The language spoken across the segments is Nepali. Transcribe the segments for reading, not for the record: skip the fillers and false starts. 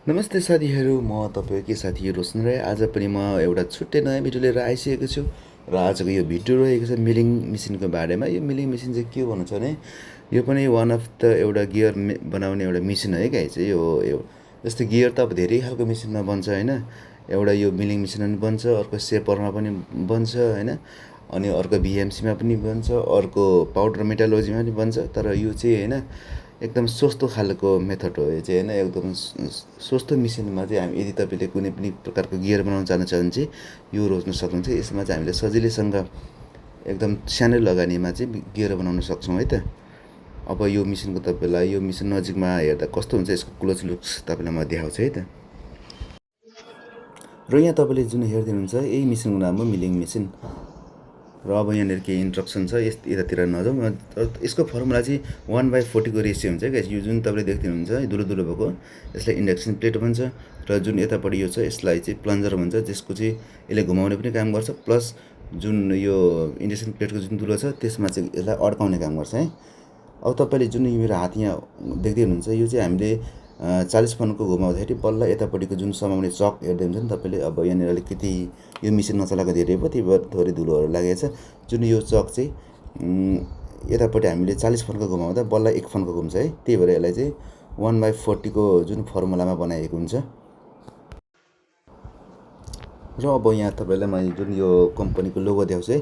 नमस्ते साथीहरू, म तपाईँकै साथी रोशन राई। आज पनि म एउटा छुट्टै नयाँ भिडियो लिएर आइसकेको छु र आजको यो भिडियो रहेको छ मिलिङ मेसिनको बारेमा। यो मिलिङ मेसिन चाहिँ के भन्नु छ भने यो पनि वान अफ द एउटा गियर बनाउने एउटा मेसिन है गाई चाहिँ यो जस्तै गियर त अब धेरै खालको मेसिनमा बन्छ होइन। एउटा यो मिलिङ मेसिनमा पनि बन्छ, अर्को सेपरमा पनि बन्छ होइन, अनि अर्को भिएमसीमा पनि बन्छ, अर्को पाउडर मेटालोजीमा पनि बन्छ। तर यो चाहिँ होइन एकदम सस्तो खालको मेथड हो यो चाहिँ होइन। एकदम सस्तो मेसिनमा चाहिँ हामी यदि तपाईँले कुनै पनि प्रकारको गियर बनाउन चाहनुहुन्छ भने चाहिँ यो रोज्न सक्नुहुन्छ। यसमा चाहिँ हामीले सजिलैसँग एकदम सानै लगानीमा चाहिँ गियर बनाउन सक्छौँ है त। अब यो मेसिनको तपाईँलाई यो मेसिन नजिकमा हेर्दा कस्तो हुन्छ यसको क्लोज लुक्स तपाईँलाई म देखाउँछु है त। र यहाँ तपाईँले जुन हेरिदिनुहुन्छ यही मेसिनको नाम हो मिलिङ मेसिन। र अब यहाँनिर केही इन्स्ट्रक्सन छ, यतातिर नजाउँ। यसको फर्मुला चाहिँ 1/40 रेसियो हुन्छ क्या। यो जुन तपाईँले देख्नुहुन्छ दुलो दुलो भएको यसलाई इन्डक्सन प्लेट भन्छ, र जुन यतापट्टि यो छ यसलाई चाहिँ प्लन्जर भन्छ, जसको चाहिँ यसले घुमाउने पनि काम गर्छ, प्लस जुन यो इन्डक्सन प्लेटको जुन दुलो छ त्यसमा चाहिँ यसलाई अड्काउने काम गर्छ है। अब तपाईँले जुन मेरो हात यहाँ देख्दै हुनुहुन्छ यो चाहिँ हामीले 40 फन्को घुमाउँदाखेरि बल्ल यतापट्टिको जुन समाउने चक हेर्दै हुन्छ नि तपाईँले। अब यहाँनिर अलिकति यो मेसिन नचलाएको धेरै भयो, त्यही भएर थोरै धुलोहरू लागेको छ। जुन यो चक चाहिँ यतापट्टि हामीले 40 फन्को घुमाउँदा बल्ल 1 फन्को घुम्छ है। त्यही भएर यसलाई चाहिँ 1/40 को जुन फर्मुलामा बनाएको हुन्छ। र अब यहाँ तपाईँलाई मैले जुन यो कम्पनीको लोगो देखाउँछु है,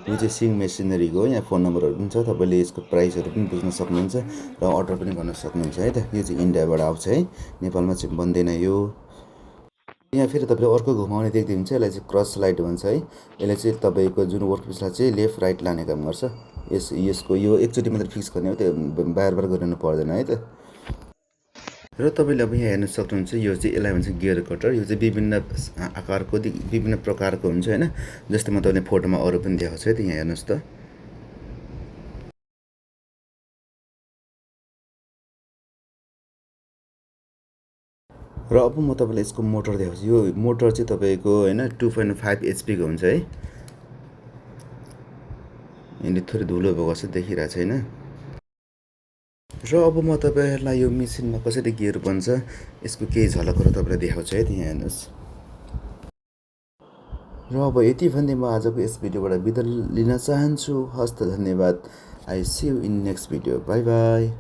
यो चाहिँ सिङ मेसिनरीको हो। यहाँ फोन नम्बरहरू पनि छ, तपाईँले यसको प्राइसहरू पनि बुझ्न सक्नुहुन्छ र अर्डर पनि गर्न सक्नुहुन्छ है त। यो चाहिँ इन्डियाबाट आउँछ है, नेपालमा चाहिँ बन्दैन यो। यहाँ फेरि तपाईँले अर्को घुमाउने देख्दै हुन्छ, यसलाई चाहिँ क्रस लाइट भन्छ है। यसले चाहिँ तपाईँको जुन वर्कपिसलाई चाहिँ लेफ्ट राइट लाने काम गर्छ। यसको यो एकचोटि मात्रै फिक्स गर्ने हो, त्यो बार बार गरिनु पर्दैन है त। र तपाईँले अब यहाँ हेर्न सक्नुहुन्छ यो चाहिँ यसलाई भन्छ गियर कटर। यो चाहिँ विभिन्न आकारको विभिन्न प्रकारको हुन्छ होइन। जस्तै म तपाईँले फोटोमा अरू पनि देखाउँछु है त, यहाँ हेर्नुहोस् त। र अब म तपाईँलाई यसको मोटर देखाउँछु। यो मोटर चाहिँ तपाईँको होइन 2.5 HP को हुन्छ है। यहाँनिर थोरै धुलो भएको छ, देखिरहेको छैन। र अब म तपाईँहरूलाई यो मेसिनमा कसरी गियर बन्छ यसको केही झलकहरू तपाईँलाई देखाउँछु है त, यहाँ हेर्नुहोस्। र अब यति भन्दै म आजको यस भिडियोबाट बिदा लिन चाहन्छु। हस्त धन्यवाद। I see you in next video. Bye by.